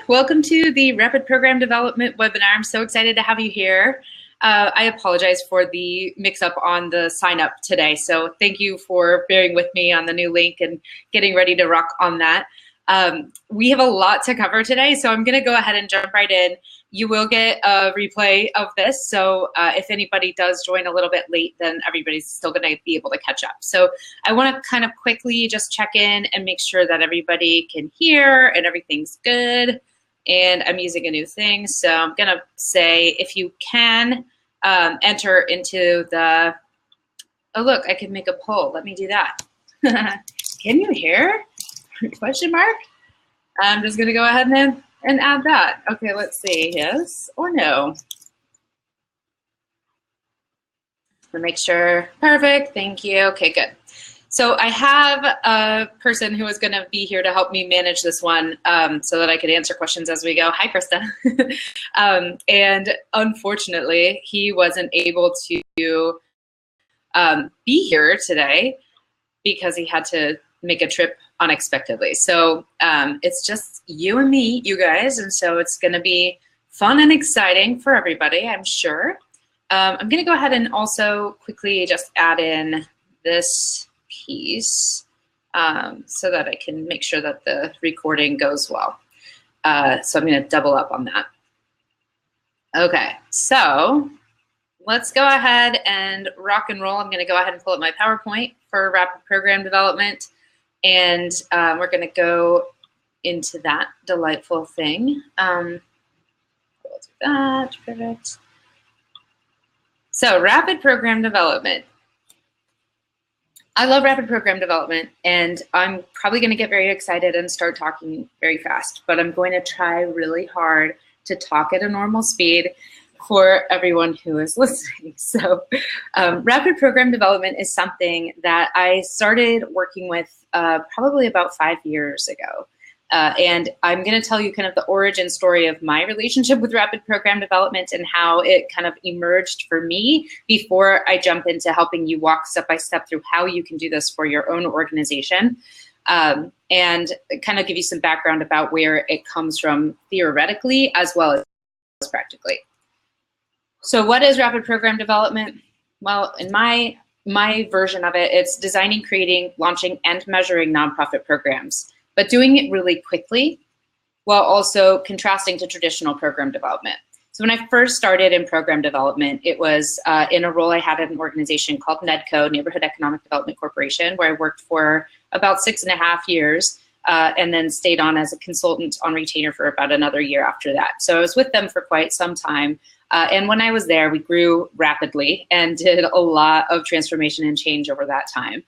welcome to the Rapid Program Development webinar. I'm so excited to have you here. I apologize for the mix-up on the sign-up today, so thank you for bearing with me on the new link and getting ready to rock on that. We have a lot to cover today, so I'm going to go ahead and jump right in. You will get a replay of this, so if anybody does join a little bit late, then everybody's still going to be able to catch up. So I want to kind of quickly just check in and make sure that everybody can hear and everything's good. And I'm using a new thing, so I'm going to say if you can enter into the, oh look, I can make a poll. Let me do that. Can you hear? Question mark? I'm just going to go ahead and add that. Okay, let's see. Yes or no? To make sure. Perfect. Thank you. Okay, good. So I have a person who is going to be here to help me manage this one so that I could answer questions as we go. Hi, Krista. And unfortunately, he wasn't able to be here today because he had to make a trip unexpectedly. So it's just you and me, you guys, and so it's going to be fun and exciting for everybody, I'm sure. I'm going to go ahead and also quickly just add in this piece so that I can make sure that the recording goes well. So I'm going to double up on that. Okay, so let's go ahead and rock and roll. I'm going to go ahead and pull up my PowerPoint for rapid program development. And we're going to go into that delightful thing. We'll do that. Perfect. So rapid program development. I love rapid program development, and I'm probably going to get very excited and start talking very fast, but I'm going to try really hard to talk at a normal speed for everyone who is listening. So rapid program development is something that I started working with probably about 5 years ago. And I'm going to tell you kind of the origin story of my relationship with rapid program development and how it kind of emerged for me before I jump into helping you walk step by step through how you can do this for your own organization. And kind of give you some background about where it comes from theoretically as well as practically. So what is rapid program development? Well, in my version of it, it's designing, creating, launching, and measuring nonprofit programs, but doing it really quickly while also contrasting to traditional program development. So when I first started in program development, it was in a role I had at an organization called NEDCO, Neighborhood Economic Development Corporation, where I worked for about 6.5 years and then stayed on as a consultant on retainer for about another year after that. So I was with them for quite some time. And when I was there, we grew rapidly and did a lot of transformation and change over that time.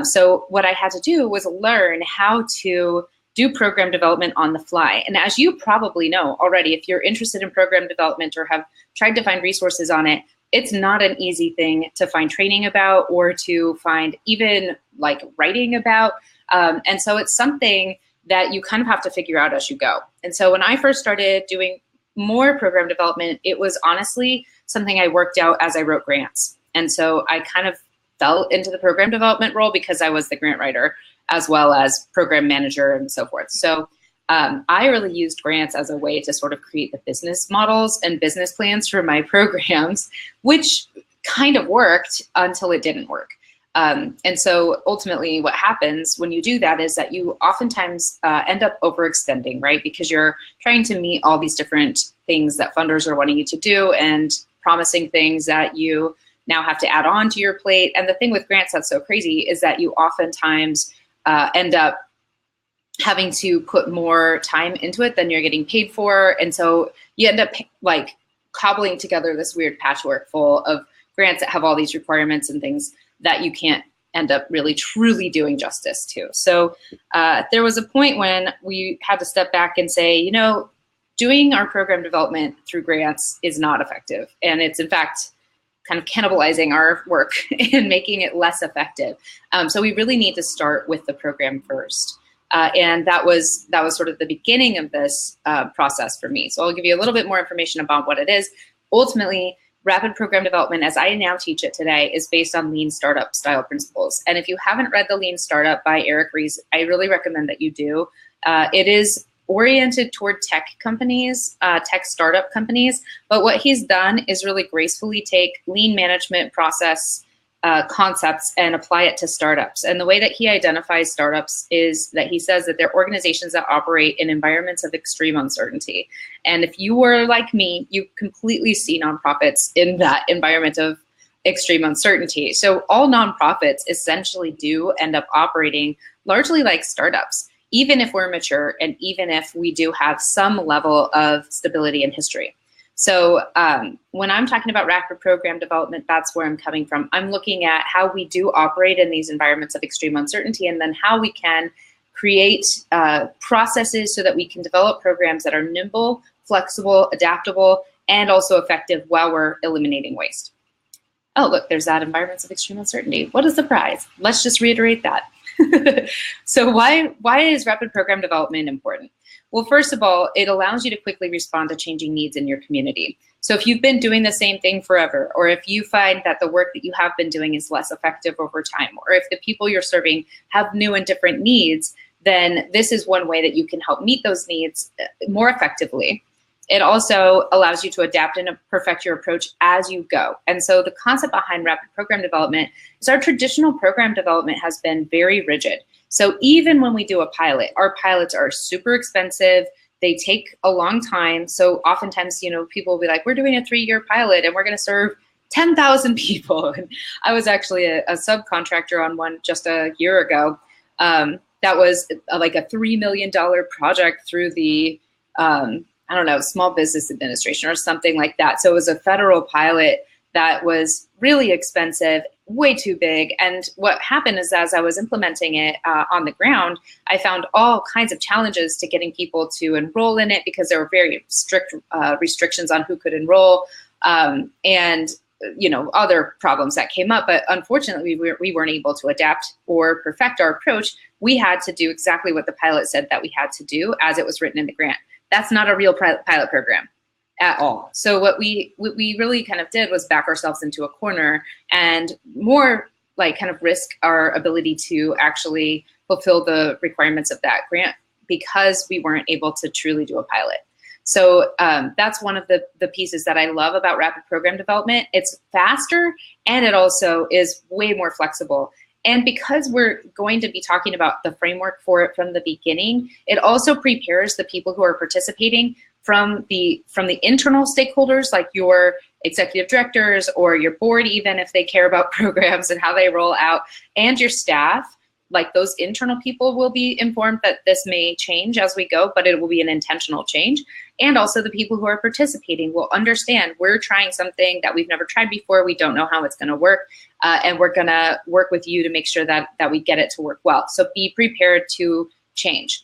So what I had to do was learn how to do program development on the fly. And as you probably know already, if you're interested in program development or have tried to find resources on it, it's not an easy thing to find training about or to find even like writing about. And so it's something that you kind of have to figure out as you go. And so when I first started doing more program development, it was honestly something I worked out as I wrote grants. And so I kind of fell into the program development role because I was the grant writer as well as program manager and so forth. So I really used grants as a way to sort of create the business models and business plans for my programs, which kind of worked until it didn't work. And so ultimately what happens when you do that is that you oftentimes end up overextending, right? Because you're trying to meet all these different things that funders are wanting you to do and promising things that you now have to add on to your plate. And the thing with grants that's so crazy is that you oftentimes end up having to put more time into it than you're getting paid for. And so you end up like cobbling together this weird patchwork full of grants that have all these requirements and things that you can't end up really truly doing justice to. So there was a point when we had to step back and say, you know, doing our program development through grants is not effective. And it's in fact kind of cannibalizing our work and making it less effective. So we really need to start with the program first. And that was sort of the beginning of this process for me. So I'll give you a little bit more information about what it is. Ultimately, rapid program development, as I now teach it today, is based on lean startup style principles. And if you haven't read The Lean Startup by Eric Ries, I really recommend that you do. It is oriented toward tech companies, tech startup companies. But what he's done is really gracefully take lean management process concepts and apply it to startups. And the way that he identifies startups is that he says that they're organizations that operate in environments of extreme uncertainty. And if you were like me, you completely see nonprofits in that environment of extreme uncertainty. So all nonprofits essentially do end up operating largely like startups, even if we're mature and even if we do have some level of stability and history. So when I'm talking about rapid program development, that's where I'm coming from. I'm looking at how we do operate in these environments of extreme uncertainty, and then how we can create processes so that we can develop programs that are nimble, flexible, adaptable, and also effective while we're eliminating waste. Oh, look, there's that environments of extreme uncertainty. What a surprise. Let's just reiterate that. So why is rapid program development important? Well, first of all, it allows you to quickly respond to changing needs in your community. So if you've been doing the same thing forever, or if you find that the work that you have been doing is less effective over time, or if the people you're serving have new and different needs, then this is one way that you can help meet those needs more effectively. It also allows you to adapt and perfect your approach as you go. And so the concept behind rapid program development is our traditional program development has been very rigid. So even when we do a pilot, our pilots are super expensive. They take a long time. So oftentimes, people will be like, we're doing a 3-year pilot and we're going to serve 10,000 people. And I was actually a subcontractor on one just a year ago. That was like a $3 million project through the Small Business Administration or something like that. So it was a federal pilot that was really expensive, way too big. And what happened is, as I was implementing it on the ground, I found all kinds of challenges to getting people to enroll in it, because there were very strict restrictions on who could enroll, and other problems that came up. But unfortunately, we weren't able to adapt or perfect our approach. We had to do exactly what the pilot said that we had to do as it was written in the grant. That's not a real pilot program at all. So what we really kind of did was back ourselves into a corner and more like kind of risk our ability to actually fulfill the requirements of that grant, because we weren't able to truly do a pilot. So that's one of the pieces that I love about rapid program development. It's faster, and it also is way more flexible. And because we're going to be talking about the framework for it from the beginning, it also prepares the people who are participating from the internal stakeholders, like your executive directors or your board, even if they care about programs and how they roll out, and your staff. Like those internal people will be informed that this may change as we go, but it will be an intentional change. And also the people who are participating will understand we're trying something that we've never tried before. We don't know how it's going to work. And we're going to work with you to make sure that we get it to work well. So be prepared to change.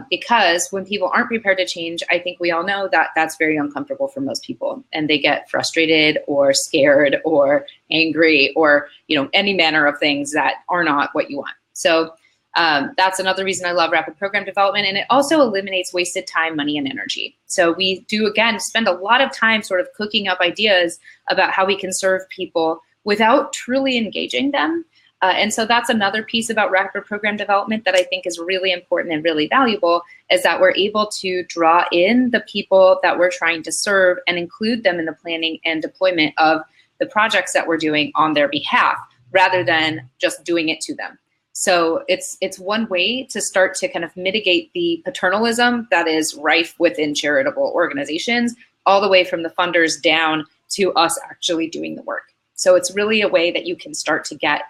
Because when people aren't prepared to change, I think we all know that that's very uncomfortable for most people, and they get frustrated or scared or angry or any manner of things that are not what you want. So that's another reason I love rapid program development. And it also eliminates wasted time, money, and energy. So we do, again, spend a lot of time sort of cooking up ideas about how we can serve people without truly engaging them. And so that's another piece about rapid program development that I think is really important and really valuable, is that we're able to draw in the people that we're trying to serve and include them in the planning and deployment of the projects that we're doing on their behalf, rather than just doing it to them. So it's one way to start to kind of mitigate the paternalism that is rife within charitable organizations, all the way from the funders down to us actually doing the work. So it's really a way that you can start to get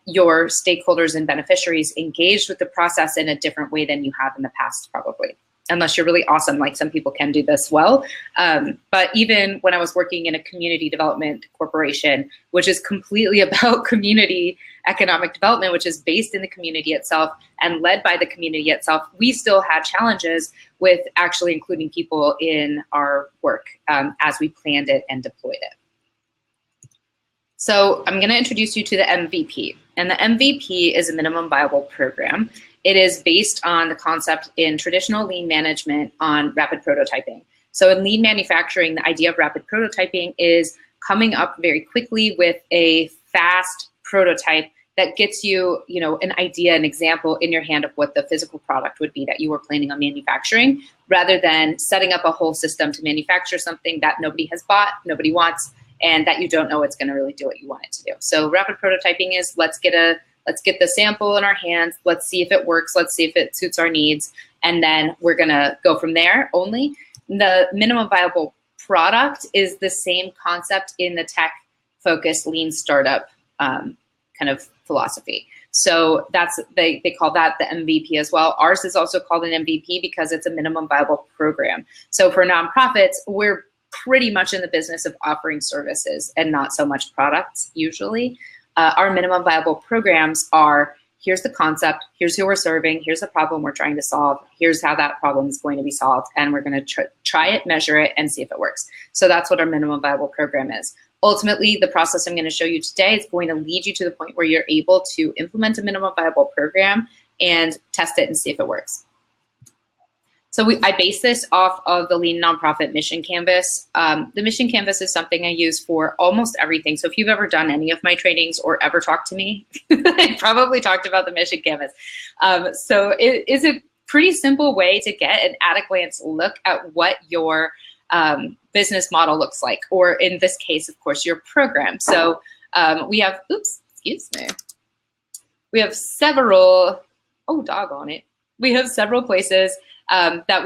your stakeholders and beneficiaries engaged with the process in a different way than you have in the past, probably. Unless you're really awesome, like some people can do this well. But even when I was working in a community development corporation, which is completely about community economic development, which is based in the community itself and led by the community itself, we still had challenges with actually including people in our work as we planned it and deployed it. So I'm going to introduce you to the MVP. And the MVP is a minimum viable program. It is based on the concept in traditional lean management on rapid prototyping. So in lean manufacturing, the idea of rapid prototyping is coming up very quickly with a fast prototype that gets you, an idea, an example in your hand of what the physical product would be that you were planning on manufacturing, rather than setting up a whole system to manufacture something that nobody has bought, nobody wants, and that you don't know it's going to really do what you want it to do. So rapid prototyping is let's get the sample in our hands. Let's see if it works. Let's see if it suits our needs. And then we're going to go from there only. The minimum viable product is the same concept in the tech-focused lean startup kind of philosophy. So they call that the MVP as well. Ours is also called an MVP because it's a minimum viable program. So for nonprofits, we're pretty much in the business of offering services and not so much products usually. Our minimum viable programs are, here's the concept, here's who we're serving, here's the problem we're trying to solve, here's how that problem is going to be solved, and we're going to try it, measure it, and see if it works. So that's what our minimum viable program is. Ultimately, the process I'm going to show you today is going to lead you to the point where you're able to implement a minimum viable program and test it and see if it works. So I base this off of the Lean Nonprofit Mission Canvas. The Mission Canvas is something I use for almost everything. So if you've ever done any of my trainings or ever talked to me, I probably talked about the Mission Canvas. So it is a pretty simple way to get an at-a-glance look at what your business model looks like, or in this case, of course, your program. So we have, we have several, we have several places that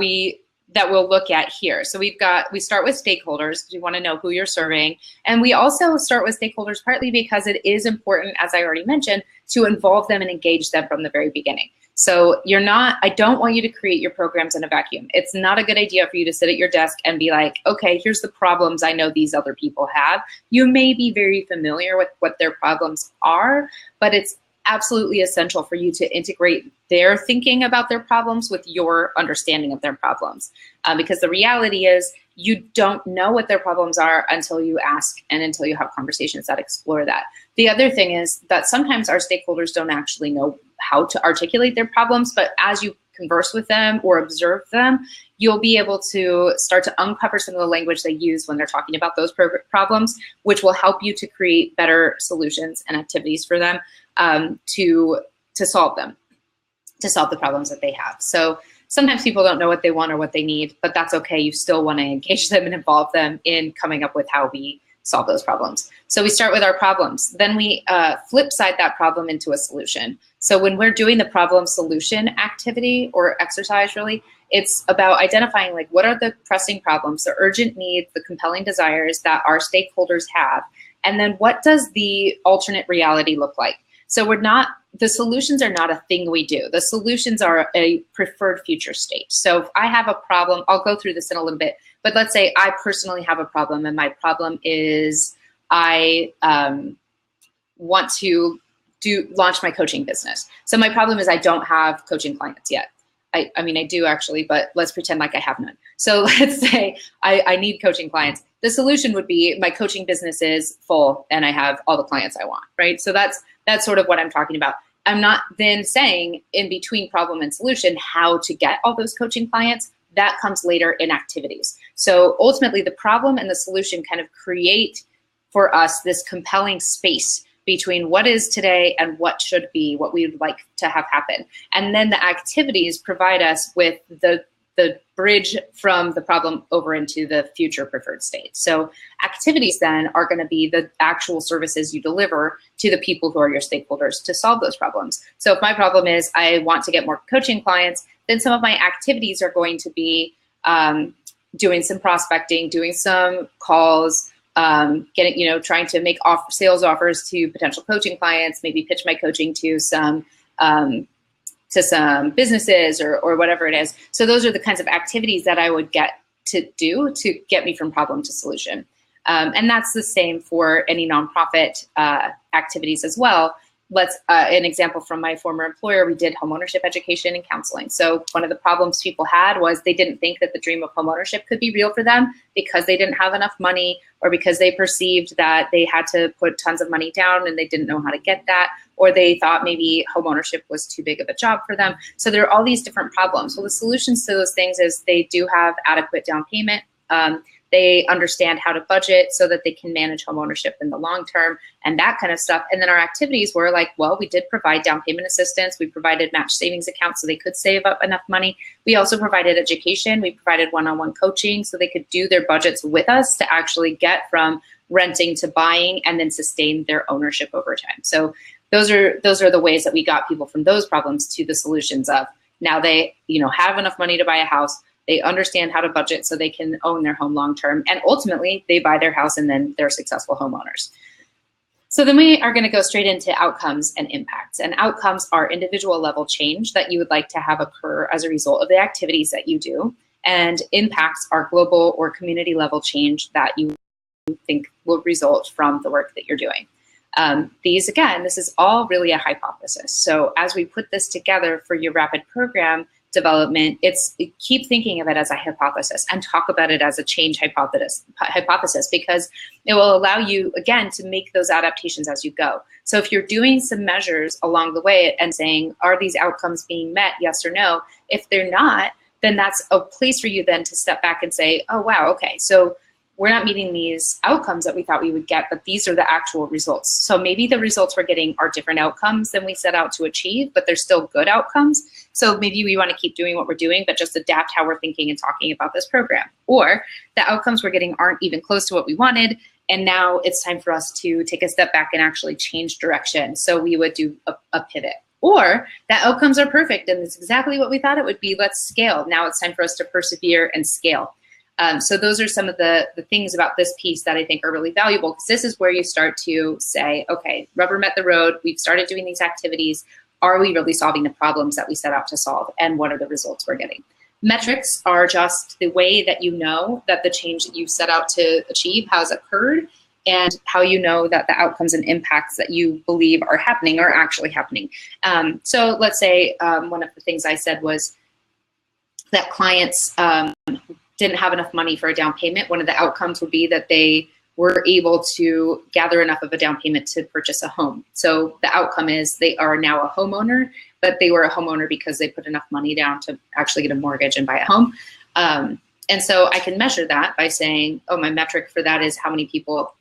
we'll look at here. So we start with stakeholders because we want to know who you're serving. And we also start with stakeholders partly because it is important, as I already mentioned, to involve them and engage them from the very beginning. So I don't want you to create your programs in a vacuum. It's not a good idea for you to sit at your desk and be like, okay, here's the problems I know these other people have. You may be very familiar with what their problems are, but it's absolutely essential for you to integrate their thinking about their problems with your understanding of their problems. Because the reality is you don't know what their problems are until you ask and until you have conversations that explore that. The other thing is that sometimes our stakeholders don't actually know how to articulate their problems, but as you converse with them or observe them, you'll be able to start to uncover some of the language they use when they're talking about those problems, which will help you to create better solutions and activities for them to solve the problems that they have. So sometimes people don't know what they want or what they need, but that's okay. You still want to engage them and involve them in coming up with how we solve those problems. So we start with our problems. Then we flip side that problem into a solution. So when we're doing the problem solution activity or exercise, really, it's about identifying like what are the pressing problems, the urgent needs, the compelling desires that our stakeholders have, and then what does the alternate reality look like? So the solutions are not a thing we do. The solutions are a preferred future state. So if I have a problem, I'll go through this in a little bit, but let's say I personally have a problem, and my problem is I want to launch my coaching business. So my problem is I don't have coaching clients yet. I mean, I do actually, but let's pretend like I have none. So let's say I need coaching clients. The solution would be my coaching business is full and I have all the clients I want, right? So that's sort of what I'm talking about. I'm not then saying in between problem and solution how to get all those coaching clients. That comes later in activities. So ultimately the problem and the solution kind of create for us this compelling space between what is today and what should be, what we would like to have happen. And then the activities provide us with the bridge from the problem over into the future preferred state. So activities then are going to be the actual services you deliver to the people who are your stakeholders to solve those problems. So if my problem is I want to get more coaching clients, then some of my activities are going to be doing some prospecting, doing some calls, trying to make sales offers to potential coaching clients, maybe pitch my coaching to some businesses or whatever it is. So those are the kinds of activities that I would get to do to get me from problem to solution. And that's the same for any nonprofit activities as well. An example from my former employer, we did homeownership education and counseling. So one of the problems people had was they didn't think that the dream of homeownership could be real for them because they didn't have enough money, or because they perceived that they had to put tons of money down and they didn't know how to get that, or they thought maybe homeownership was too big of a job for them. So there are all these different problems. Well, the solutions to those things is they do have adequate down payment. They understand how to budget so that they can manage home ownership in the long term and that kind of stuff. And then our activities were like, well, we did provide down payment assistance. We provided match savings accounts so they could save up enough money. We also provided education. We provided one-on-one coaching so they could do their budgets with us to actually get from renting to buying and then sustain their ownership over time. So those are the ways that we got people from those problems to the solutions of now they, have enough money to buy a house. They understand how to budget so they can own their home long term. And ultimately, they buy their house and then they're successful homeowners. So then we are going to go straight into outcomes and impacts. And outcomes are individual level change that you would like to have occur as a result of the activities that you do. And impacts are global or community level change that you think will result from the work that you're doing. This is all really a hypothesis. So as we put this together for your rapid program development, keep thinking of it as a hypothesis and talk about it as a change hypothesis because it will allow you, again, to make those adaptations as you go. So if you're doing some measures along the way and saying, are these outcomes being met, yes or no? If they're not, then that's a place for you then to step back and say, oh, wow, okay, so we're not meeting these outcomes that we thought we would get, but these are the actual results. So maybe the results we're getting are different outcomes than we set out to achieve, but they're still good outcomes. So maybe we want to keep doing what we're doing, but just adapt how we're thinking and talking about this program. Or the outcomes we're getting aren't even close to what we wanted, and now it's time for us to take a step back and actually change direction. So we would do a pivot. Or the outcomes are perfect and it's exactly what we thought it would be. Let's scale. Now it's time for us to persevere and scale. So those are some of the things about this piece that I think are really valuable because this is where you start to say, okay, rubber met the road. We've started doing these activities. Are we really solving the problems that we set out to solve? And what are the results we're getting? Metrics are just the way that you know that the change that you set out to achieve has occurred and how you know that the outcomes and impacts that you believe are happening are actually happening. So let's say one of the things I said was that clients didn't have enough money for a down payment. One of the outcomes would be that they were able to gather enough of a down payment to purchase a home. So the outcome is they are now a homeowner, but they were a homeowner because they put enough money down to actually get a mortgage and buy a home. And so I can measure that by saying, oh, my metric for that is how many people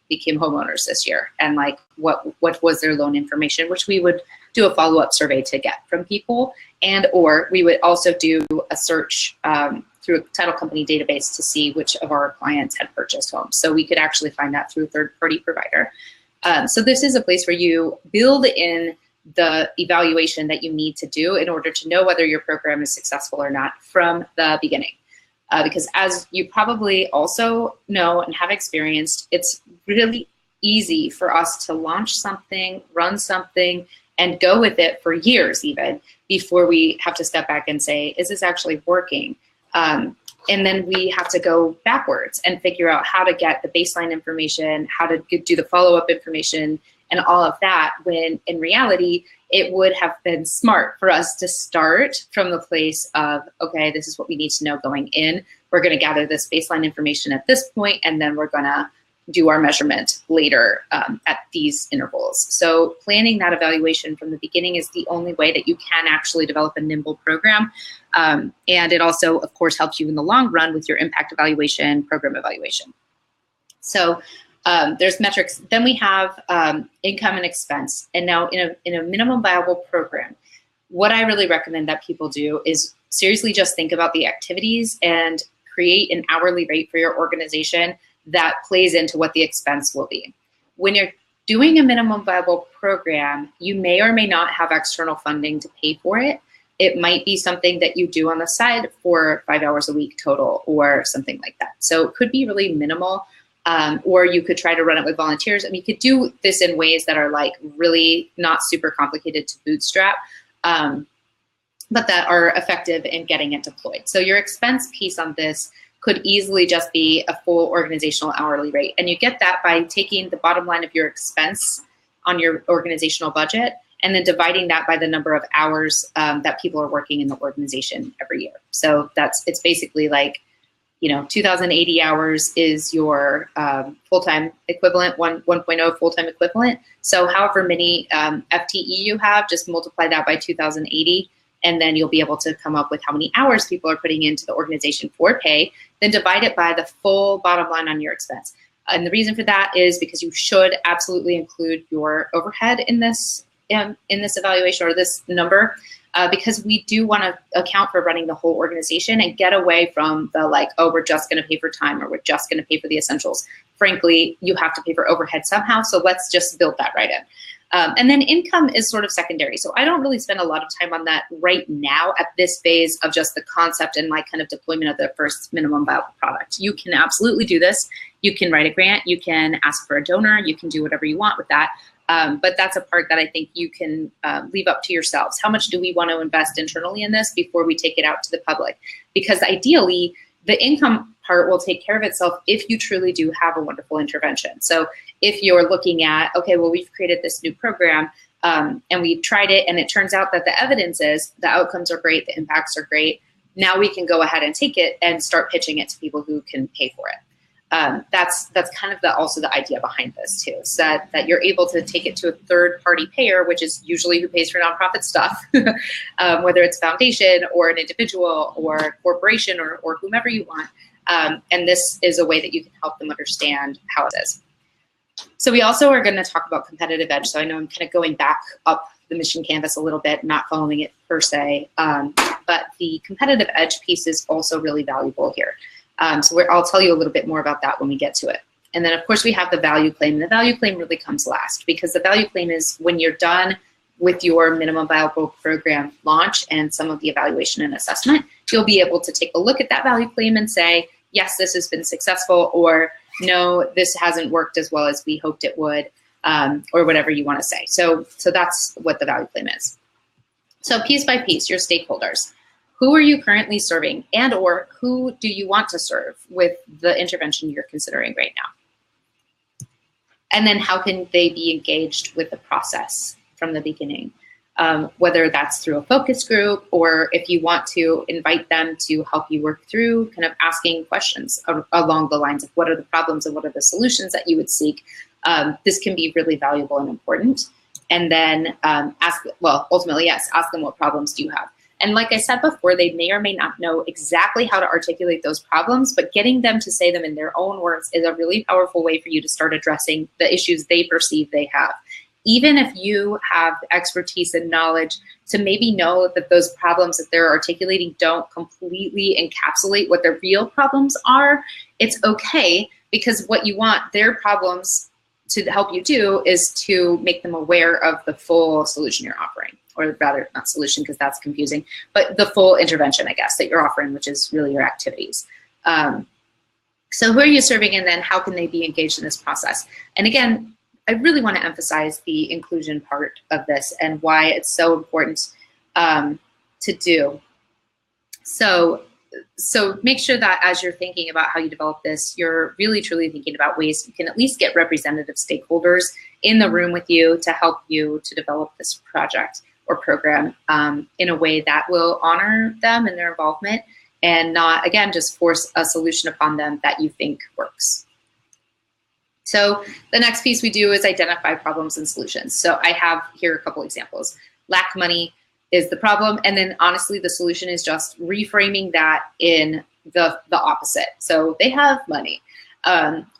became homeowners this year and like what was their loan information, which we would do a follow-up survey to get from people, and or we would also do a search through a title company database to see which of our clients had purchased homes. So we could actually find that through a third-party provider. So this is a place where you build in the evaluation that you need to do in order to know whether your program is successful or not from the beginning. Because as you probably also know and have experienced, it's really easy for us to launch something, run something, and go with it for years even before we have to step back and say, is this actually working? And then we have to go backwards and figure out how to get the baseline information, how to do the follow-up information, and all of that, when in reality, it would have been smart for us to start from the place of, okay, this is what we need to know going in. We're going to gather this baseline information at this point, and then we're going to do our measurement later at these intervals. So planning that evaluation from the beginning is the only way that you can actually develop a nimble program. And it also, of course, helps you in the long run with your impact evaluation, program evaluation. So there's metrics. Then we have income and expense. And now in a minimum viable program, what I really recommend that people do is seriously just think about the activities and create an hourly rate for your organization that plays into what the expense will be. When you're doing a minimum viable program, you may or may not have external funding to pay for it. It might be something that you do on the side for 5 hours a week total or something like that. So it could be really minimal, or you could try to run it with volunteers. I mean, you could do this in ways that are like really not super complicated to bootstrap, but that are effective in getting it deployed. So your expense piece on this could easily just be a full organizational hourly rate. And you get that by taking the bottom line of your expense on your organizational budget and then dividing that by the number of hours that people are working in the organization every year. So it's basically like, 2,080 hours is your full-time equivalent, 1.0 full-time equivalent. So however many FTE you have, just multiply that by 2,080 and then you'll be able to come up with how many hours people are putting into the organization for pay, then divide it by the full bottom line on your expense. And the reason for that is because you should absolutely include your overhead in this evaluation or this number, because we do want to account for running the whole organization and get away from the like, oh, we're just going to pay for time or we're just going to pay for the essentials. Frankly, you have to pay for overhead somehow, so let's just build that right in. And then income is sort of secondary. So I don't really spend a lot of time on that right now at this phase of just the concept and like kind of deployment of the first minimum viable product. You can absolutely do this. You can write a grant, you can ask for a donor, you can do whatever you want with that. But that's a part that I think you can leave up to yourselves. How much do we want to invest internally in this before we take it out to the public? Because ideally, the income part will take care of itself if you truly do have a wonderful intervention. So if you're looking at, okay, well, we've created this new program and we've tried it and it turns out that the evidence is the outcomes are great, the impacts are great. Now we can go ahead and take it and start pitching it to people who can pay for it. That's kind of also the idea behind this too, so that you're able to take it to a third-party payer, which is usually who pays for nonprofit stuff, whether it's a foundation or an individual or a corporation or whomever you want. And this is a way that you can help them understand how it is. So we also are going to talk about competitive edge. So I know I'm kind of going back up the mission canvas a little bit, not following it per se, but the competitive edge piece is also really valuable here. So I'll tell you a little bit more about that when we get to it. And then of course we have the value claim. And the value claim really comes last, because the value claim is when you're done with your minimum viable program launch and some of the evaluation and assessment, you'll be able to take a look at that value claim and say, yes, this has been successful, or no, this hasn't worked as well as we hoped it would, or whatever you want to say. So that's what the value claim is. So piece by piece, your stakeholders. Who are you currently serving, and or who do you want to serve with the intervention you're considering right now? And then how can they be engaged with the process from the beginning? Whether that's through a focus group, or if you want to invite them to help you work through kind of asking questions along the lines of what are the problems and what are the solutions that you would seek. This can be really valuable and important. And then ultimately, yes, ask them what problems do you have. And like I said before, they may or may not know exactly how to articulate those problems, but getting them to say them in their own words is a really powerful way for you to start addressing the issues they perceive they have. Even if you have expertise and knowledge to maybe know that those problems that they're articulating don't completely encapsulate what their real problems are, it's okay, because what you want their problems to help you do is to make them aware of the full solution you're offering. Or rather, not solution, because that's confusing, but the full intervention, I guess, that you're offering, which is really your activities. So who are you serving, and then how can they be engaged in this process? And again, I really want to emphasize the inclusion part of this and why it's so important to do. So make sure that as you're thinking about how you develop this, you're really truly thinking about ways you can at least get representative stakeholders in the room with you to help you to develop this project or program in a way that will honor them and their involvement, and not, again, just force a solution upon them that you think works. So the next piece we do is identify problems and solutions. So I have here a couple examples. Lack money is the problem, and then honestly the solution is just reframing that in the opposite. So they have money,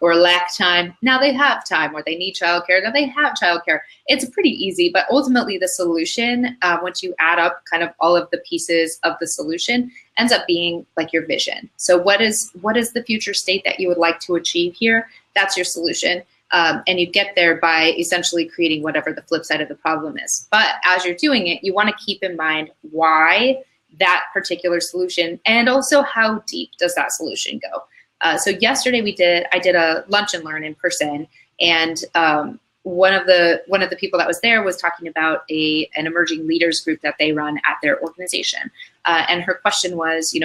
or lack time, now they have time, or they need childcare, now they have childcare. It's pretty easy, but ultimately the solution, once you add up kind of all of the pieces of the solution, ends up being like your vision. So what is the future state that you would like to achieve here? That's your solution. And you get there by essentially creating whatever the flip side of the problem is. But as you're doing it, you want to keep in mind why that particular solution, and also how deep does that solution go. So yesterday I did a lunch and learn in person, and one of the people that was there was talking about an emerging leaders group that they run at their organization. And her question was,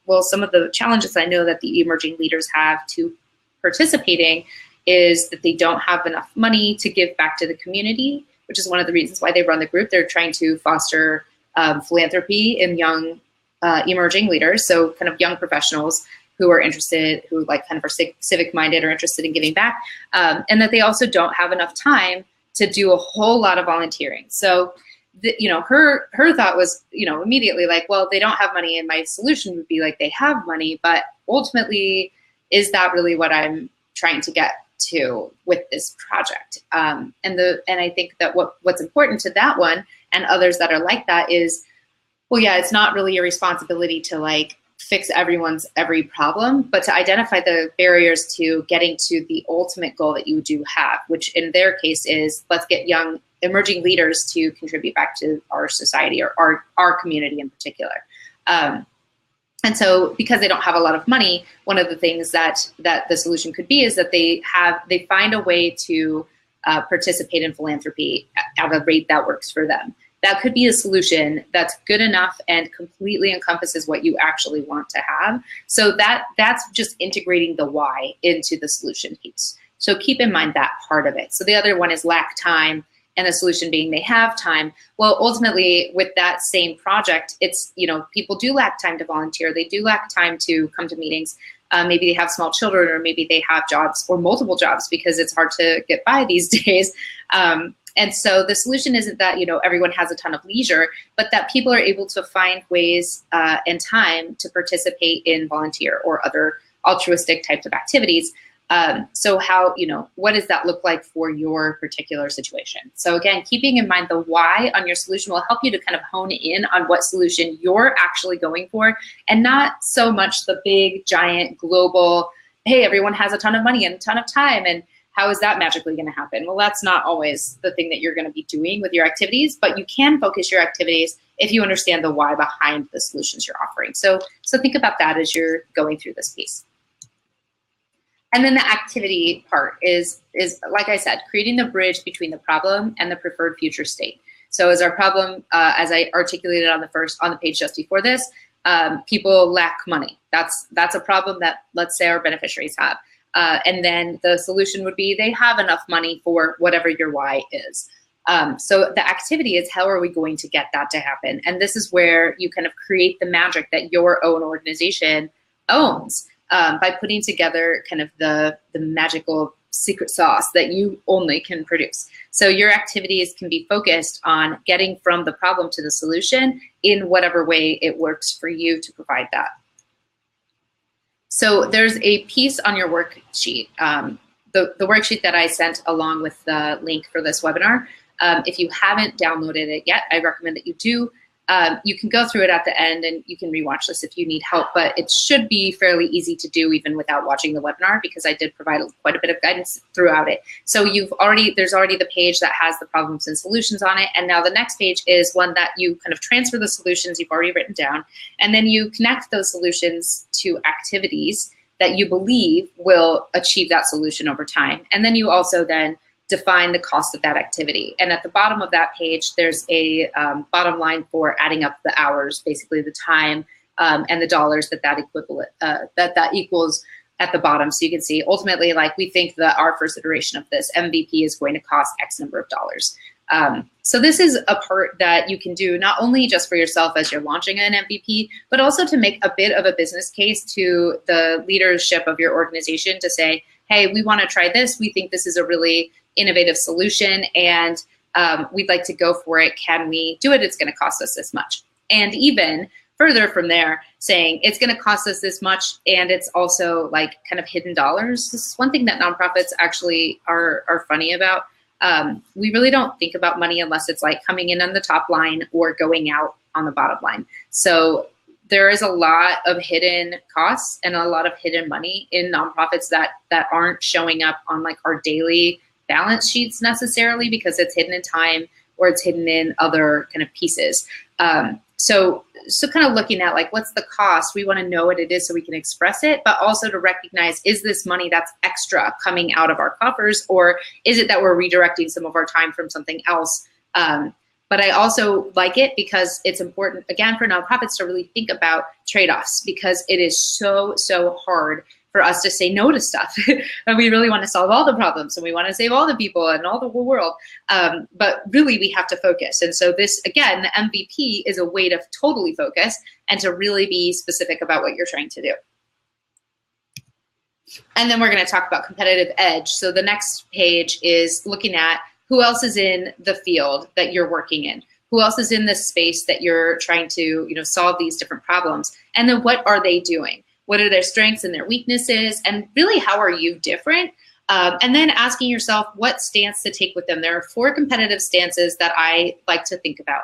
well, some of the challenges I know that the emerging leaders have to participating is that they don't have enough money to give back to the community, which is one of the reasons why they run the group. They're trying to foster philanthropy in young emerging leaders, so kind of young professionals who are interested, who like kind of are civic minded or interested in giving back, and that they also don't have enough time to do a whole lot of volunteering. So her thought was, immediately like, well, they don't have money, and my solution would be like, they have money, but ultimately, is that really what I'm trying to get to with this project? And I think that what's important to that one and others that are like that is, well, yeah, it's not really your responsibility to like fix everyone's every problem, but to identify the barriers to getting to the ultimate goal that you do have, which in their case is, let's get young emerging leaders to contribute back to our society, or our community in particular. And so because they don't have a lot of money, one of the things that the solution could be is that they find a way to participate in philanthropy at a rate that works for them. That could be a solution that's good enough and completely encompasses what you actually want to have. So that's just integrating the why into the solution piece. So keep in mind that part of it. So the other one is lack time, and the solution being they have time. Well, ultimately with that same project, it's, people do lack time to volunteer. They do lack time to come to meetings. Maybe they have small children, or maybe they have jobs or multiple jobs because it's hard to get by these days. And so the solution isn't that, everyone has a ton of leisure, but that people are able to find ways and time to participate in volunteer or other altruistic types of activities. So how, what does that look like for your particular situation? So again, keeping in mind the why on your solution will help you to kind of hone in on what solution you're actually going for, and not so much the big, giant, global, hey, everyone has a ton of money and a ton of time, and how is that magically going to happen? Well, that's not always the thing that you're going to be doing with your activities, but you can focus your activities if you understand the why behind the solutions you're offering. So think about that as you're going through this piece. And then the activity part is like I said, creating the bridge between the problem and the preferred future state. So as our problem, as I articulated on the page just before this, people lack money. That's a problem that, let's say, our beneficiaries have. And then the solution would be they have enough money for whatever your why is. So the activity is, how are we going to get that to happen? And this is where you kind of create the magic that your own organization owns. By putting together kind of the magical secret sauce that you only can produce. So your activities can be focused on getting from the problem to the solution in whatever way it works for you to provide that. So there's a piece on your worksheet, the worksheet that I sent along with the link for this webinar. If you haven't downloaded it yet, I recommend that you do. You can go through it at the end, and you can rewatch this if you need help, but it should be fairly easy to do even without watching the webinar, because I did provide quite a bit of guidance throughout it. So there's already the page that has the problems and solutions on it, and now the next page is one that you kind of transfer the solutions you've already written down, and then you connect those solutions to activities that you believe will achieve that solution over time. And then you also then define the cost of that activity. And at the bottom of that page, there's a bottom line for adding up the hours, basically the time and the dollars that equals at the bottom. So you can see ultimately, like, we think that our first iteration of this MVP is going to cost X number of dollars. So this is a part that you can do not only just for yourself as you're launching an MVP, but also to make a bit of a business case to the leadership of your organization to say, hey, we want to try this. We think this is a really innovative solution, and we'd like to go for it. Can we do it? It's going to cost us this much. And even further from there, saying it's going to cost us this much, and it's also like kind of hidden dollars. This is one thing that nonprofits actually are funny about. We really don't think about money unless it's like coming in on the top line or going out on the bottom line. So there is a lot of hidden costs and a lot of hidden money in nonprofits that aren't showing up on like our daily balance sheets necessarily, because it's hidden in time or it's hidden in other kind of pieces. So kind of looking at like, what's the cost? We want to know what it is so we can express it, but also to recognize, is this money that's extra coming out of our coffers, or is it that we're redirecting some of our time from something else? But I also like it because it's important, again, for nonprofits to really think about trade-offs, because it is so hard for us to say no to stuff. And we really want to solve all the problems, and we want to save all the people and all the whole world. But really we have to focus. And so this, again, the MVP is a way to totally focus and to really be specific about what you're trying to do. And then we're going to talk about competitive edge. So the next page is looking at who else is in the field that you're working in. Who else is in this space that you're trying to, you know, solve these different problems? And then what are they doing? What are their strengths and their weaknesses? And really, how are you different? And then asking yourself what stance to take with them. There are 4 competitive stances that I like to think about.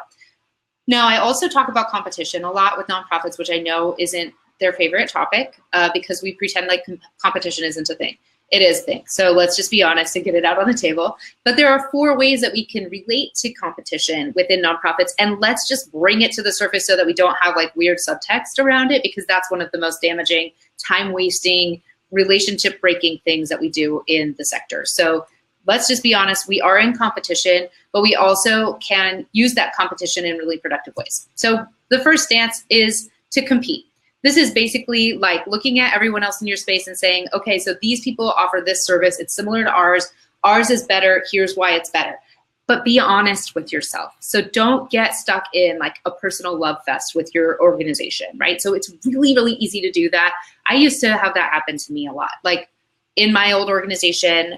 Now, I also talk about competition a lot with nonprofits, which I know isn't their favorite topic because we pretend like competition isn't a thing. It is a thing. So let's just be honest and get it out on the table. But there are 4 ways that we can relate to competition within nonprofits, and let's just bring it to the surface so that we don't have like weird subtext around it, because that's one of the most damaging, time-wasting, relationship-breaking things that we do in the sector. So let's just be honest, we are in competition, but we also can use that competition in really productive ways. So the first stance is to compete. This is basically like looking at everyone else in your space and saying, okay, so these people offer this service, it's similar to ours, ours is better, here's why it's better. But be honest with yourself. So don't get stuck in like a personal love fest with your organization, right? So it's really, really easy to do that. I used to have that happen to me a lot. Like in my old organization,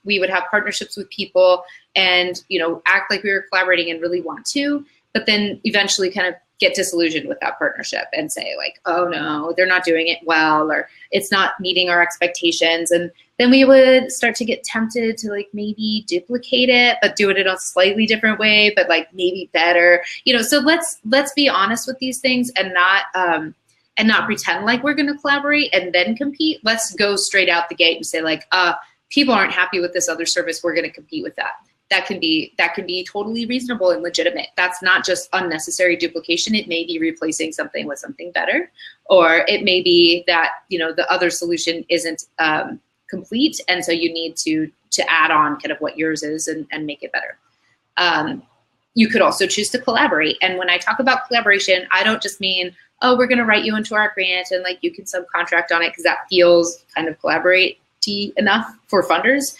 we would have partnerships with people and, you know, act like we were collaborating and really want to, but then eventually kind of get disillusioned with that partnership and say like, oh no, they're not doing it well, or it's not meeting our expectations. And then we would start to get tempted to like maybe duplicate it, but do it in a slightly different way, but like maybe better, you know. So let's be honest with these things and not pretend like we're gonna collaborate and then compete. Let's go straight out the gate and say like, people aren't happy with this other service, we're gonna compete with that. That can be totally reasonable and legitimate. That's not just unnecessary duplication. It may be replacing something with something better, or it may be that, you know, the other solution isn't complete, and so you need to add on kind of what yours is and make it better. You could also choose to collaborate. And when I talk about collaboration, I don't just mean, oh, we're going to write you into our grant and like you can subcontract on it, because that feels kind of collaborate-y enough for funders.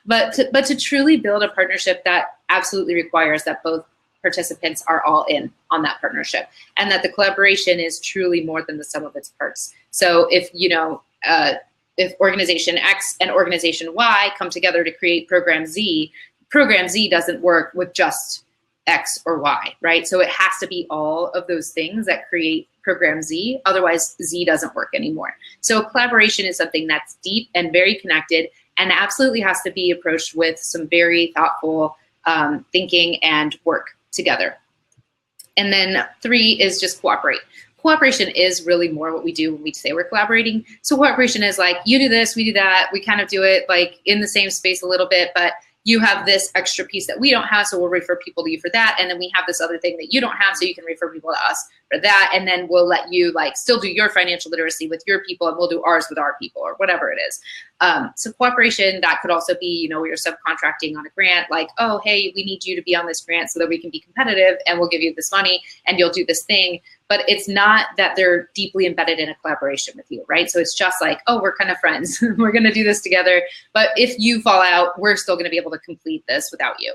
but to truly build a partnership that absolutely requires that both participants are all in on that partnership, and that the collaboration is truly more than the sum of its parts. So if, you know, if organization X and organization Y come together to create program Z doesn't work with just X or Y, right? So it has to be all of those things that create program Z, otherwise Z doesn't work anymore. So collaboration is something that's deep and very connected, and absolutely has to be approached with some very thoughtful thinking and work together. And then 3 is just cooperate. Cooperation is really more what we do when we say we're collaborating. So cooperation is like, you do this, we do that. We kind of do it like in the same space a little bit, but you have this extra piece that we don't have, so we'll refer people to you for that. And then we have this other thing that you don't have, so you can refer people to us for that. And then we'll let you like still do your financial literacy with your people, and we'll do ours with our people, or whatever it is. So cooperation, that could also be, you know, you're subcontracting on a grant, like, oh, hey, we need you to be on this grant so that we can be competitive, and we'll give you this money and you'll do this thing. But it's not that they're deeply embedded in a collaboration with you, right? So it's just like, oh, we're kind of friends. We're going to do this together. But if you fall out, we're still going to be able to complete this without you.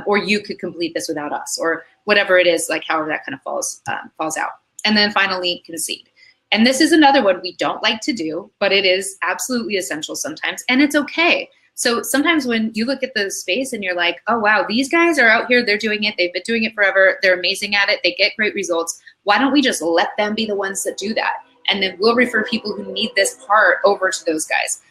Or you could complete this without us, or whatever it is, like however that kind of falls out. And then finally, concede. And this is another one we don't like to do, but it is absolutely essential sometimes, and it's okay. So sometimes when you look at the space and you're like, oh, wow, these guys are out here, they're doing it, they've been doing it forever, they're amazing at it, they get great results. Why don't we just let them be the ones that do that? And then we'll refer people who need this part over to those guys.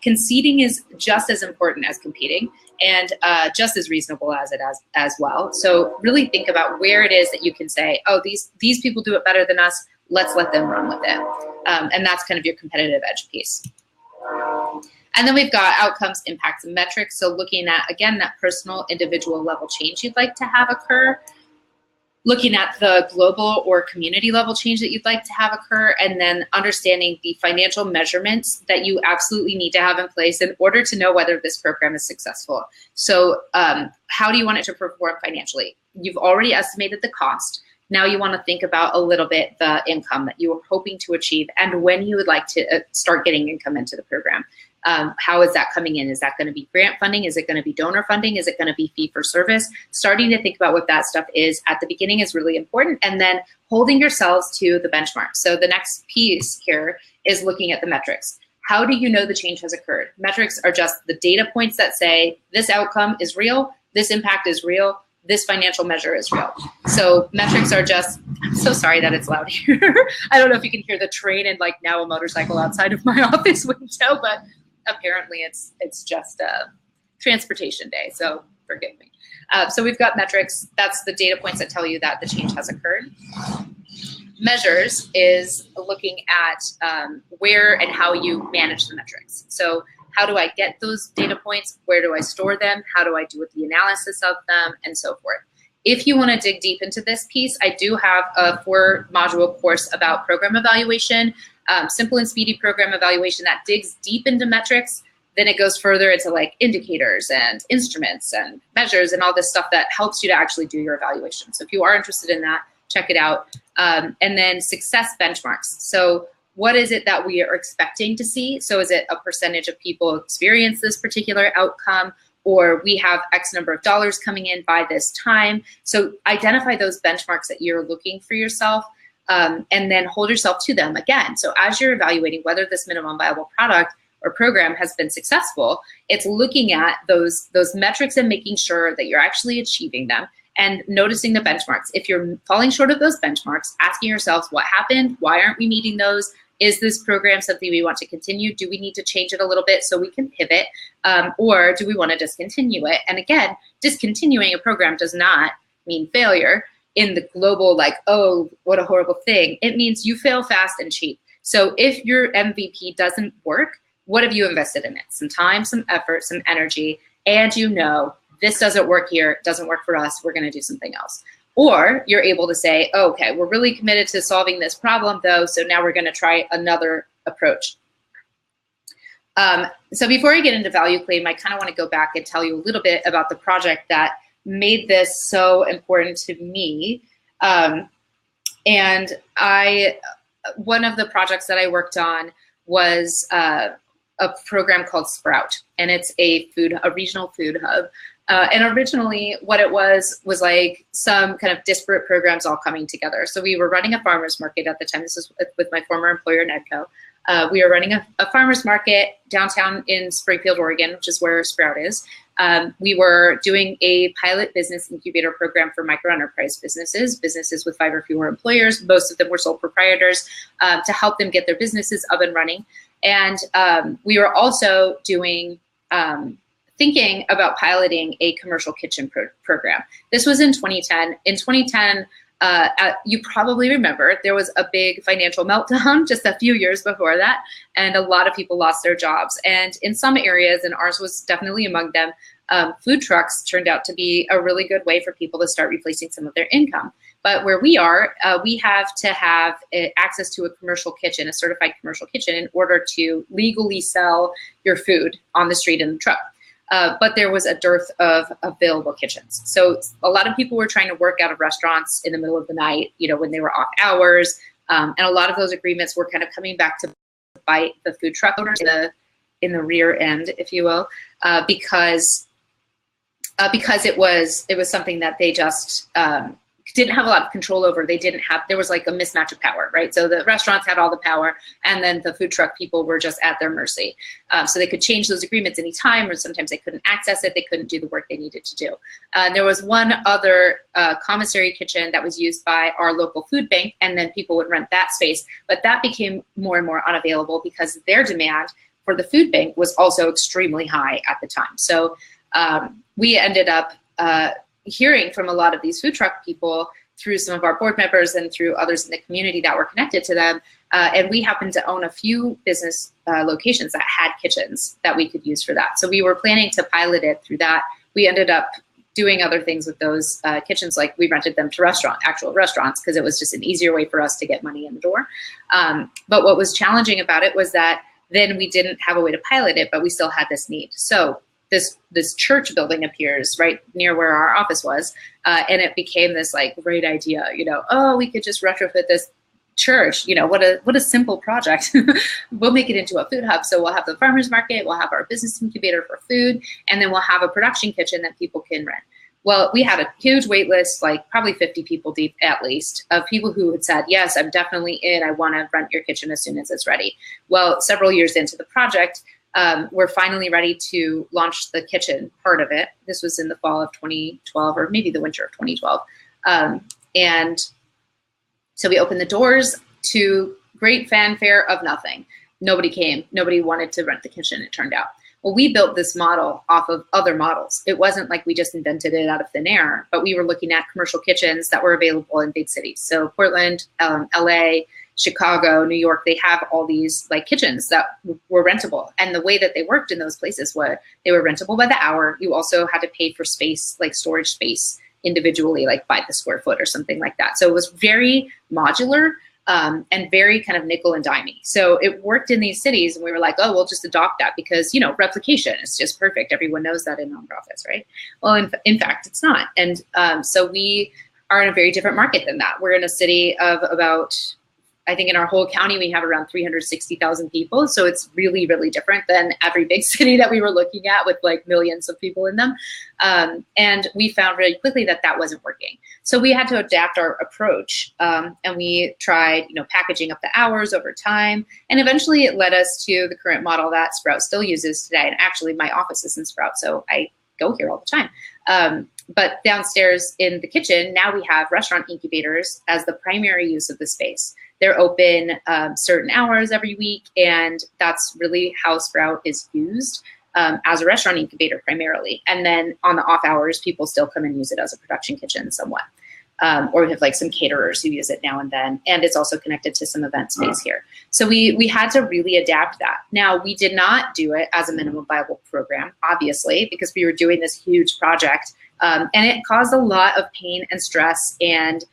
Conceding is just as important as competing, and just as reasonable as it as well. So really think about where it is that you can say, oh, these people do it better than us, let's let them run with it. And that's kind of your competitive edge piece. And then we've got outcomes, impacts, and metrics. So looking at, again, that personal, individual level change you'd like to have occur, looking at the global or community level change that you'd like to have occur, and then understanding the financial measurements that you absolutely need to have in place in order to know whether this program is successful. So how do you want it to perform financially? You've already estimated the cost. Now you want to think about a little bit the income that you are hoping to achieve and when you would like to start getting income into the program. How is that coming in? Is that going to be grant funding? Is it going to be donor funding? Is it going to be fee for service? Starting to think about what that stuff is at the beginning is really important, and then holding yourselves to the benchmark. So the next piece here is looking at the metrics. How do you know the change has occurred? Metrics are just the data points that say this outcome is real, this impact is real, this financial measure is real. So metrics are just, I'm so sorry that it's loud here. I don't know if you can hear the train and like now a motorcycle outside of my office window, but apparently it's just a transportation day, so forgive me. So we've got metrics. That's the data points that tell you that the change has occurred. Measures is looking at where and how you manage the metrics. So how do I get those data points? Where do I store them? How do I do the analysis of them? And so forth. If you want to dig deep into this piece, I do have a 4-module course about program evaluation, simple and speedy program evaluation that digs deep into metrics. Then it goes further into like indicators and instruments and measures and all this stuff that helps you to actually do your evaluation. So if you are interested in that, check it out. And then success benchmarks. So what is it that we are expecting to see? So is it a percentage of people experience this particular outcome, or we have X number of dollars coming in by this time? So identify those benchmarks that you're looking for yourself, and then hold yourself to them again. So as you're evaluating whether this minimum viable product or program has been successful, it's looking at those metrics and making sure that you're actually achieving them and noticing the benchmarks. If you're falling short of those benchmarks, asking yourselves what happened, why aren't we meeting those? Is this program something we want to continue? Do we need to change it a little bit so we can pivot? Or do we want to discontinue it? And again, discontinuing a program does not mean failure in the global, like, oh, what a horrible thing. It means you fail fast and cheap. So if your MVP doesn't work, what have you invested in it? Some time, some effort, some energy, and you know, this doesn't work here, doesn't work for us, we're gonna do something else. Or you're able to say, oh, okay, we're really committed to solving this problem though, so now we're gonna try another approach. So before I get into value claim, I kind of wanna go back and tell you a little bit about the project that made this so important to me. And one of the projects that I worked on was a program called Sprout, and it's a regional food hub. And originally what it was like some kind of disparate programs all coming together. So we were running a farmer's market at the time. This is with my former employer, Nedco. We were running a farmer's market downtown in Springfield, Oregon, which is where Sprout is. We were doing a pilot business incubator program for micro enterprise businesses with 5 or fewer employers. Most of them were sole proprietors, to help them get their businesses up and running. And we were also doing thinking about piloting a commercial kitchen program. This was in 2010. In 2010, you probably remember there was a big financial meltdown just a few years before that, and a lot of people lost their jobs. And in some areas, and ours was definitely among them, food trucks turned out to be a really good way for people to start replacing some of their income. But where we are, we have to have access to a commercial kitchen, a certified commercial kitchen, in order to legally sell your food on the street in the truck. But there was a dearth of available kitchens. So a lot of people were trying to work out of restaurants in the middle of the night, you know, when they were off hours. And a lot of those agreements were kind of coming back to bite the food truck owners in the rear end, if you will, because it was something that they just didn't have a lot of control over. There was like a mismatch of power, right? So the restaurants had all the power, and then the food truck people were just at their mercy. So they could change those agreements anytime, or sometimes they couldn't access it. They couldn't do the work they needed to do. There was one other commissary kitchen that was used by our local food bank, and then people would rent that space. But that became more and more unavailable because their demand for the food bank was also extremely high at the time. So we ended up hearing from a lot of these food truck people through some of our board members and through others in the community that were connected to them. And we happened to own a few business locations that had kitchens that we could use for that. So we were planning to pilot it through that. We ended up doing other things with those kitchens, like we rented them to actual restaurants, because it was just an easier way for us to get money in the door. But what was challenging about it was that then we didn't have a way to pilot it, but we still had this need. So this church building appears right near where our office was, and it became this like great idea, you know, oh, we could just retrofit this church, you know, what a simple project. We'll make it into a food hub. So we'll have the farmer's market, we'll have our business incubator for food, and then we'll have a production kitchen that people can rent. Well, we had a huge wait list, like probably 50 people deep at least, of people who had said, yes, I'm definitely in, I want to rent your kitchen as soon as it's ready. Well, several years into the project, we're finally ready to launch the kitchen part of it. This was in the fall of 2012, or maybe the winter of 2012. And so we opened the doors to great fanfare of nothing. Nobody came. Nobody wanted to rent the kitchen, it turned out. Well, we built this model off of other models. It wasn't like we just invented it out of thin air, but we were looking at commercial kitchens that were available in big cities. So Portland, LA, Chicago, New York, they have all these like kitchens that were rentable. And the way that they worked in those places was they were rentable by the hour. You also had to pay for space, like storage space individually, like by the square foot or something like that. So it was very modular. And very kind of nickel and dimey. So it worked in these cities, and we were like, oh, we'll just adopt that because, you know, replication is just perfect. Everyone knows that in nonprofits, right? Well, in fact, it's not. And so we are in a very different market than that. We're in a city of about, I think in our whole county, we have around 360,000 people. So it's really, really different than every big city that we were looking at with like millions of people in them. And we found really quickly that that wasn't working. So we had to adapt our approach, and we tried, you know, packaging up the hours over time. And eventually it led us to the current model that Sprout still uses today. And actually my office is in Sprout, so I go here all the time. But downstairs in the kitchen, now we have restaurant incubators as the primary use of the space. They're open certain hours every week, and that's really how Sprout is used as a restaurant incubator primarily. And then on the off hours, people still come and use it as a production kitchen somewhat. Or we have like some caterers who use it now and then. And it's also connected to some event space here. So we had to really adapt that. Now, we did not do it as a minimum viable program, obviously, because we were doing this huge project. And it caused a lot of pain and stress, and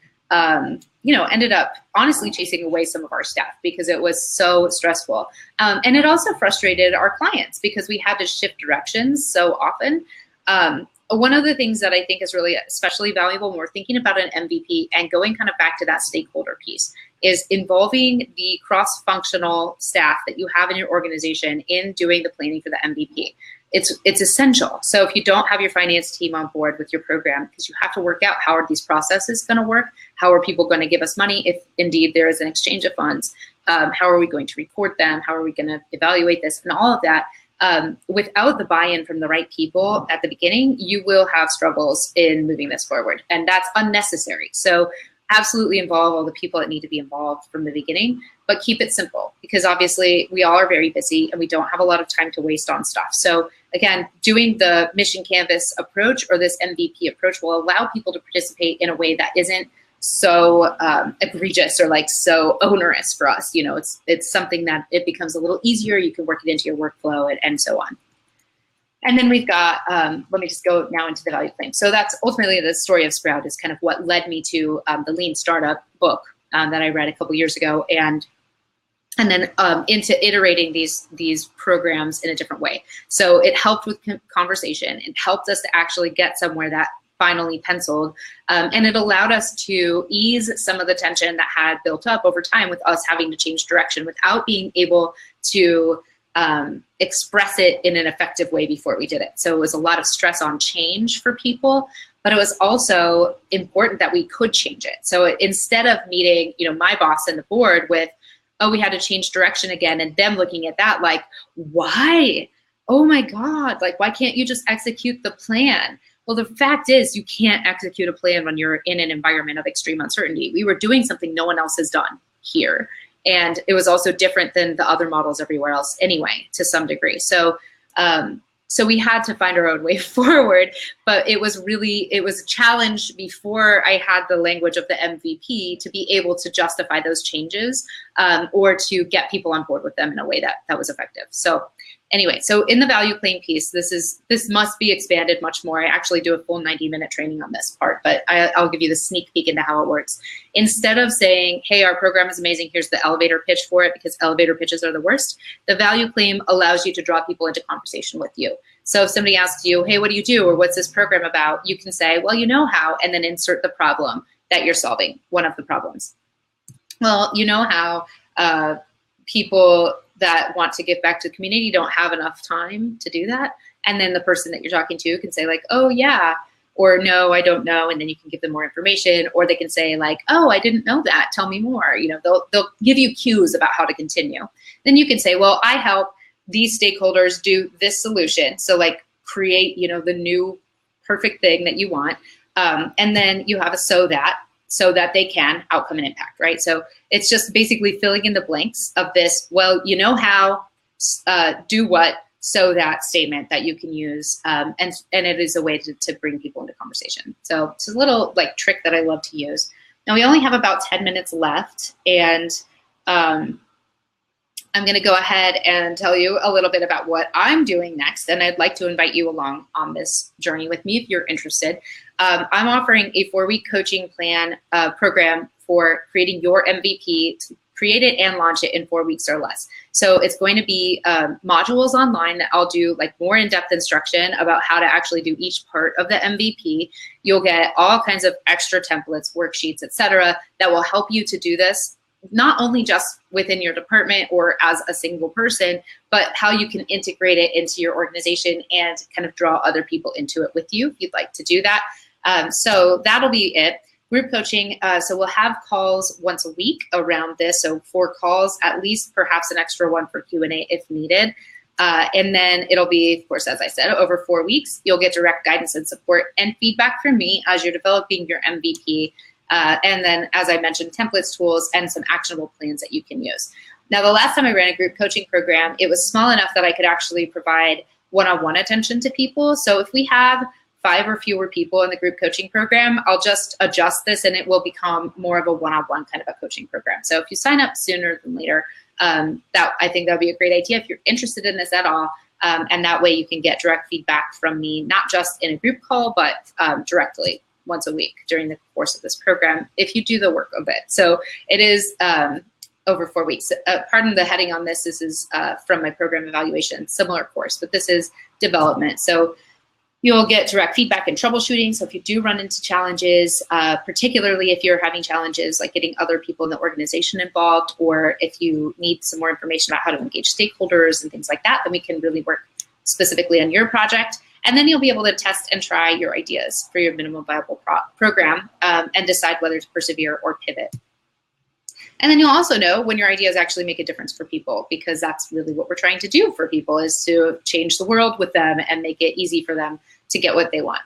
you know, ended up honestly chasing away some of our staff because it was so stressful. And it also frustrated our clients because we had to shift directions so often. One of the things that I think is really especially valuable when we're thinking about an MVP and going kind of back to that stakeholder piece is involving the cross-functional staff that you have in your organization in doing the planning for the MVP. It's essential. So if you don't have your finance team on board with your program, because you have to work out how are these processes going to work, how are people going to give us money if indeed there is an exchange of funds, how are we going to report them, how are we going to evaluate this, and all of that. Without the buy-in from the right people at the beginning, you will have struggles in moving this forward, and that's unnecessary. So absolutely involve all the people that need to be involved from the beginning, but keep it simple because obviously we all are very busy and we don't have a lot of time to waste on stuff. So again, doing the mission canvas approach or this MVP approach will allow people to participate in a way that isn't so egregious or like so onerous for us. You know, it's something that it becomes a little easier. You can work it into your workflow and so on. And then we've got, let me just go now into the value claim. So that's ultimately the story of Sprout is kind of what led me to the Lean Startup book that I read a couple years ago, and then into iterating these programs in a different way. So it helped with conversation. It helped us to actually get somewhere that finally penciled, and it allowed us to ease some of the tension that had built up over time with us having to change direction without being able to express it in an effective way before we did it. So it was a lot of stress on change for people, but it was also important that we could change it. So instead of meeting, you know, my boss and the board with, oh, we had to change direction again, and them looking at that like, why? Oh my God, like, why can't you just execute the plan? Well, the fact is you can't execute a plan when you're in an environment of extreme uncertainty. We were doing something no one else has done here. And it was also different than the other models everywhere else anyway, to some degree. So so we had to find our own way forward, but it was a challenge before I had the language of the MVP to be able to justify those changes or to get people on board with them in a way that was effective. So anyway, so in the value claim piece, this must be expanded much more. I actually do a full 90-minute training on this part, but I'll give you the sneak peek into how it works. Instead of saying, hey, our program is amazing, here's the elevator pitch for it, because elevator pitches are the worst, the value claim allows you to draw people into conversation with you. So if somebody asks you, hey, what do you do? Or what's this program about? You can say, well, you know how, and then insert the problem that you're solving, one of the problems. Well, you know how people that want to give back to the community don't have enough time to do that. And then the person that you're talking to can say like, oh yeah, or no, I don't know. And then you can give them more information, or they can say like, oh, I didn't know that, tell me more. You know, they'll give you cues about how to continue. Then you can say, well, I help these stakeholders do this solution. So like create, you know, the new perfect thing that you want. And then you have a so that they can outcome and impact, right? So it's just basically filling in the blanks of this, well, you know how, do what, so that statement that you can use. And it is a way to bring people into conversation. So it's a little like trick that I love to use. Now we only have about 10 minutes left, and I'm going to go ahead and tell you a little bit about what I'm doing next, and I'd like to invite you along on this journey with me if you're interested. I'm offering a 4-week coaching plan program for creating your MVP, to create it and launch it in 4 weeks or less. So it's going to be modules online that I'll do like more in-depth instruction about how to actually do each part of the MVP. You'll get all kinds of extra templates, worksheets, etc., that will help you to do this, not only just within your department or as a single person, but how you can integrate it into your organization and kind of draw other people into it with you if you'd like to do that. So that'll be it. Group coaching, so we'll have calls once a week around this. So 4 calls, at least perhaps an extra one for Q&A if needed. And then it'll be, of course, as I said, over 4 weeks. You'll get direct guidance and support and feedback from me as you're developing your MVP. And then, as I mentioned, templates, tools, and some actionable plans that you can use. Now, the last time I ran a group coaching program, it was small enough that I could actually provide one-on-one attention to people. So if we have 5 or fewer people in the group coaching program, I'll just adjust this and it will become more of a one-on-one kind of a coaching program. So if you sign up sooner than later, I think that would be a great idea if you're interested in this at all. And that way you can get direct feedback from me, not just in a group call, but directly once a week during the course of this program, if you do the work of it. So it is over 4 weeks. Pardon the heading on this. This is from my program evaluation, similar course, but this is development. So you'll get direct feedback and troubleshooting. So if you do run into challenges, particularly if you're having challenges like getting other people in the organization involved, or if you need some more information about how to engage stakeholders and things like that, then we can really work specifically on your project. And then you'll be able to test and try your ideas for your minimum viable program and decide whether to persevere or pivot. And then you'll also know when your ideas actually make a difference for people, because that's really what we're trying to do for people, is to change the world with them and make it easy for them to get what they want.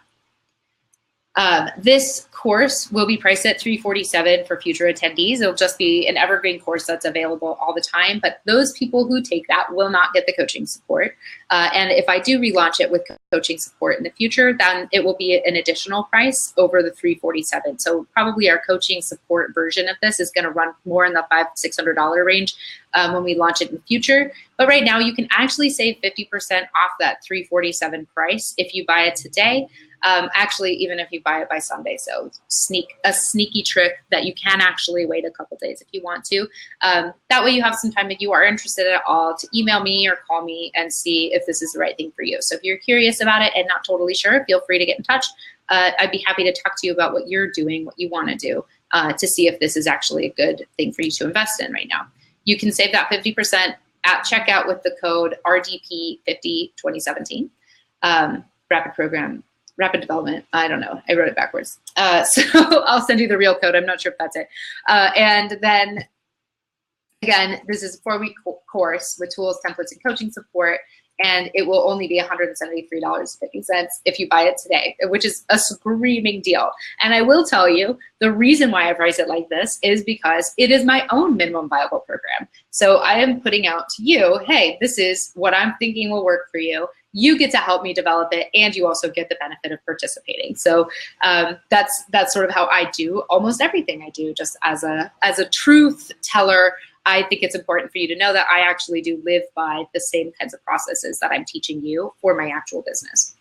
This course will be priced at $347 for future attendees. It'll just be an evergreen course that's available all the time, but those people who take that will not get the coaching support. And if I do relaunch it with coaching support in the future, then it will be an additional price over the $347. So probably our coaching support version of this is going to run more in the $500–600 range when we launch it in the future. But right now you can actually save 50% off that $347 price if you buy it today. Actually, even if you buy it by Sunday. So a sneaky trick that you can actually wait a couple days if you want to. That way you have some time, if you are interested at all, to email me or call me and see if this is the right thing for you. So if you're curious about it and not totally sure, feel free to get in touch. I'd be happy to talk to you about what you're doing, what you want to do, to see if this is actually a good thing for you to invest in right now. You can save that 50% at checkout with the code RDP502017. Rapid development. I don't know. I wrote it backwards. So I'll send you the real code. I'm not sure if that's it. And then, again, this is a 4-week course with tools, templates, and coaching support. And it will only be $173.50 if you buy it today, which is a screaming deal. And I will tell you, the reason why I price it like this is because it is my own minimum viable program. So I am putting out to you, hey, this is what I'm thinking will work for you. You get to help me develop it, and you also get the benefit of participating. So that's sort of how I do almost everything I do, just as a truth teller. I think it's important for you to know that I actually do live by the same kinds of processes that I'm teaching you for my actual business.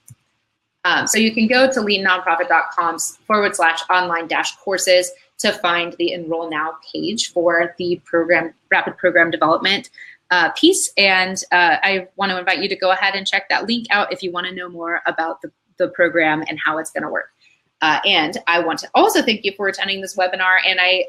So you can go to leannonprofit.com/online-courses to find the Enroll Now page for the rapid program development piece. And I want to invite you to go ahead and check that link out if you want to know more about the program and how it's going to work. And I want to also thank you for attending this webinar. And I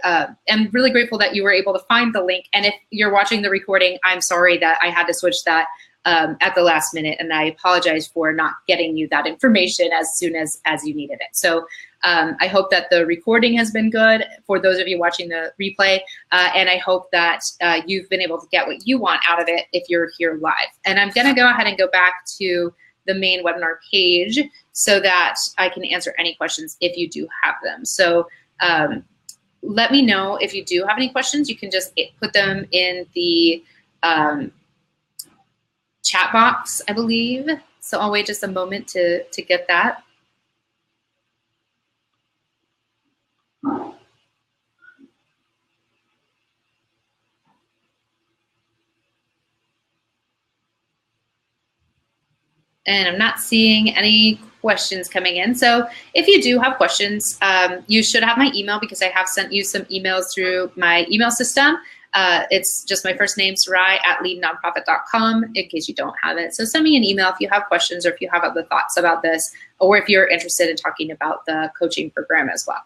am really grateful that you were able to find the link. And if you're watching the recording, I'm sorry that I had to switch that at the last minute, and I apologize for not getting you that information as soon as you needed it. So I hope that the recording has been good for those of you watching the replay, and I hope that you've been able to get what you want out of it if you're here live. And I'm gonna go ahead and go back to the main webinar page so that I can answer any questions if you do have them. So let me know if you do have any questions. You can just put them in the chat box, I believe. So I'll wait just a moment to get that. And I'm not seeing any questions coming in. So if you do have questions, you should have my email because I have sent you some emails through my email system. It's just my first name, Sarai @leadnonprofit.com, in case you don't have it. So send me an email if you have questions or if you have other thoughts about this, or if you're interested in talking about the coaching program as well.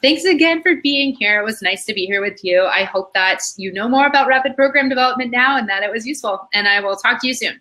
Thanks again for being here. It was nice to be here with you. I hope that you know more about rapid program development now and that it was useful. And I will talk to you soon.